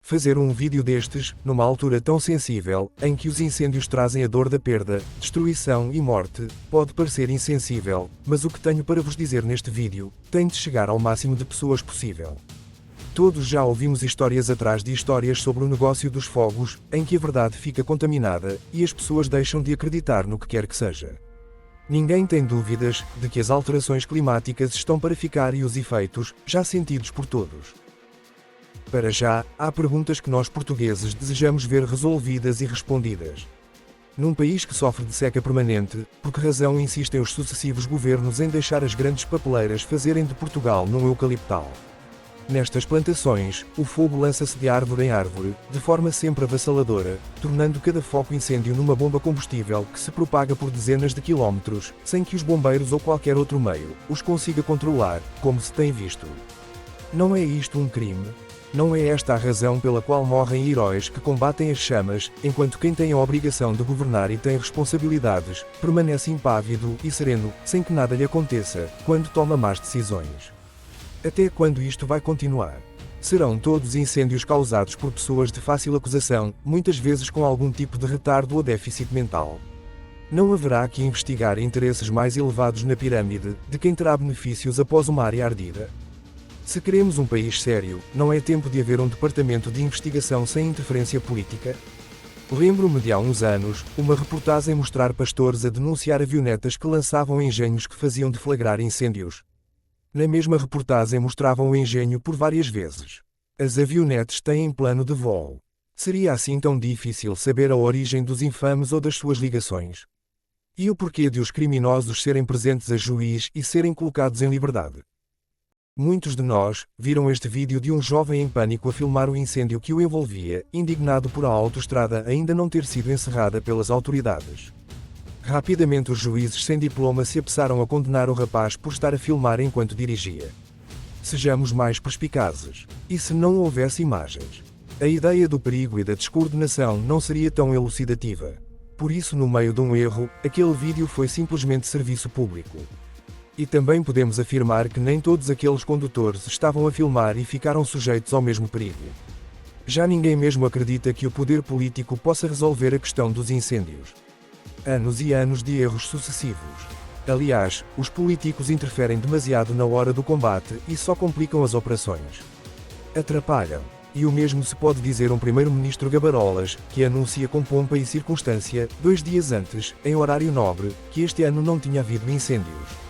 Fazer um vídeo destes, numa altura tão sensível, em que os incêndios trazem a dor da perda, destruição e morte, pode parecer insensível, mas o que tenho para vos dizer neste vídeo, tem de chegar ao máximo de pessoas possível. Todos já ouvimos histórias atrás de histórias sobre o negócio dos fogos, em que a verdade fica contaminada, e as pessoas deixam de acreditar no que quer que seja. Ninguém tem dúvidas de que as alterações climáticas estão para ficar e os efeitos, já sentidos por todos. Para já, há perguntas que nós portugueses desejamos ver resolvidas e respondidas. Num país que sofre de seca permanente, por que razão insistem os sucessivos governos em deixar as grandes papeleiras fazerem de Portugal num eucaliptal? Nestas plantações, o fogo lança-se de árvore em árvore, de forma sempre avassaladora, tornando cada foco incêndio numa bomba combustível que se propaga por dezenas de quilómetros, sem que os bombeiros ou qualquer outro meio os consiga controlar, como se tem visto. Não é isto um crime? Não é esta a razão pela qual morrem heróis que combatem as chamas, enquanto quem tem a obrigação de governar e tem responsabilidades, permanece impávido e sereno, sem que nada lhe aconteça, quando toma más decisões? Até quando isto vai continuar? Serão todos incêndios causados por pessoas de fácil acusação, muitas vezes com algum tipo de retardo ou déficit mental? Não haverá que investigar interesses mais elevados na pirâmide, de quem terá benefícios após uma área ardida? Se queremos um país sério, não é tempo de haver um departamento de investigação sem interferência política? Lembro-me de há uns anos, uma reportagem mostrar pastores a denunciar avionetas que lançavam engenhos que faziam deflagrar incêndios. Na mesma reportagem mostravam o engenho por várias vezes. As avionetes têm plano de voo. Seria assim tão difícil saber a origem dos infames ou das suas ligações? E o porquê de os criminosos serem presentes a juiz e serem colocados em liberdade? Muitos de nós viram este vídeo de um jovem em pânico a filmar o incêndio que o envolvia, indignado por a autoestrada ainda não ter sido encerrada pelas autoridades. Rapidamente os juízes sem diploma se apressaram a condenar o rapaz por estar a filmar enquanto dirigia. Sejamos mais perspicazes. E se não houvesse imagens? A ideia do perigo e da descoordenação não seria tão elucidativa. Por isso, no meio de um erro, aquele vídeo foi simplesmente serviço público. E também podemos afirmar que nem todos aqueles condutores estavam a filmar e ficaram sujeitos ao mesmo perigo. Já ninguém mesmo acredita que o poder político possa resolver a questão dos incêndios. Anos e anos de erros sucessivos. Aliás, os políticos interferem demasiado na hora do combate e só complicam as operações. Atrapalham. E o mesmo se pode dizer um primeiro-ministro gabarolas, que anuncia com pompa e circunstância, 2 dias antes, em horário nobre, que este ano não tinha havido incêndios.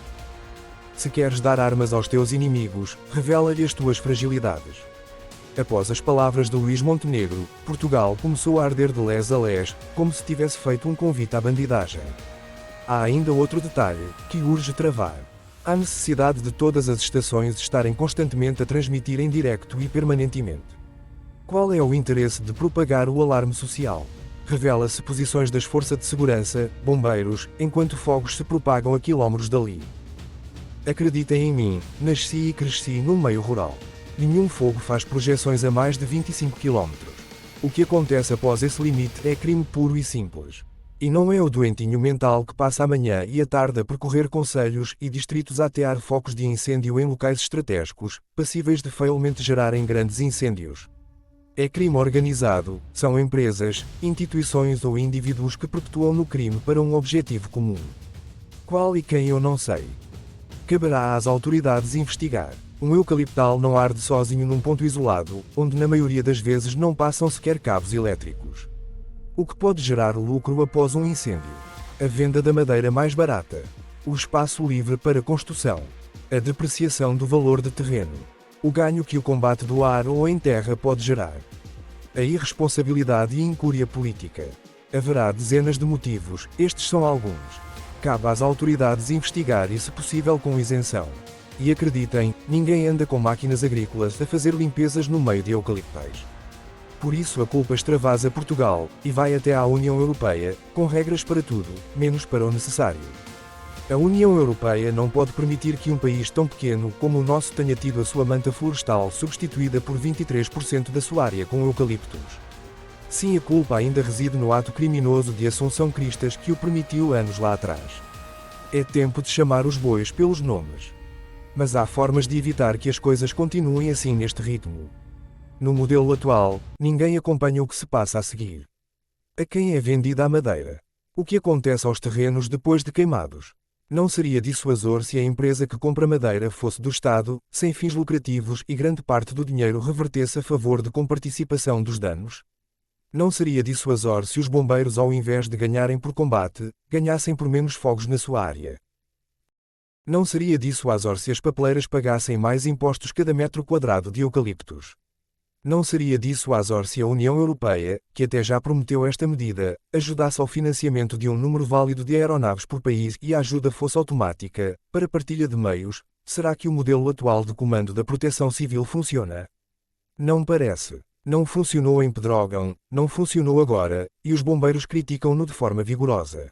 Se queres dar armas aos teus inimigos, revela-lhe as tuas fragilidades. Após as palavras de Luís Montenegro, Portugal começou a arder de lés a lés, como se tivesse feito um convite à bandidagem. Há ainda outro detalhe, que urge travar. Há necessidade de todas as estações estarem constantemente a transmitir em direto e permanentemente. Qual é o interesse de propagar o alarme social? Revela-se posições das forças de segurança, bombeiros, enquanto fogos se propagam a quilómetros dali. Acreditem em mim, nasci e cresci no meio rural. Nenhum fogo faz projeções a mais de 25 km. O que acontece após esse limite é crime puro e simples. E não é o doentinho mental que passa a manhã e a tarde a percorrer concelhos e distritos a atear focos de incêndio em locais estratégicos, passíveis de facilmente gerarem grandes incêndios. É crime organizado, são empresas, instituições ou indivíduos que perpetuam no crime para um objetivo comum. Qual e quem eu não sei. Caberá às autoridades investigar. Um eucaliptal não arde sozinho num ponto isolado, onde na maioria das vezes não passam sequer cabos elétricos. O que pode gerar lucro após um incêndio? A venda da madeira mais barata. O espaço livre para construção. A depreciação do valor de terreno. O ganho que o combate do ar ou em terra pode gerar. A irresponsabilidade e incúria política. Haverá dezenas de motivos, estes são alguns. Cabe às autoridades investigar e, se possível, com isenção. E acreditem, ninguém anda com máquinas agrícolas a fazer limpezas no meio de eucaliptais. Por isso a culpa extravasa Portugal, e vai até à União Europeia, com regras para tudo, menos para o necessário. A União Europeia não pode permitir que um país tão pequeno como o nosso tenha tido a sua manta florestal substituída por 23% da sua área com eucaliptos. Sim, a culpa ainda reside no ato criminoso de Assunção Cristas que o permitiu anos lá atrás. É tempo de chamar os bois pelos nomes. Mas há formas de evitar que as coisas continuem assim neste ritmo. No modelo atual, ninguém acompanha o que se passa a seguir. A quem é vendida a madeira? O que acontece aos terrenos depois de queimados? Não seria dissuasor se a empresa que compra madeira fosse do Estado, sem fins lucrativos e grande parte do dinheiro revertesse a favor de comparticipação dos danos? Não seria dissuasor se os bombeiros, ao invés de ganharem por combate, ganhassem por menos fogos na sua área? Não seria dissuasor se as papeleiras pagassem mais impostos cada metro quadrado de eucaliptos? Não seria dissuasor se a União Europeia, que até já prometeu esta medida, ajudasse ao financiamento de um número válido de aeronaves por país e a ajuda fosse automática, para partilha de meios? Será que o modelo atual de comando da Proteção Civil funciona? Não parece. Não funcionou em Pedrógão, não funcionou agora, e os bombeiros criticam-no de forma vigorosa.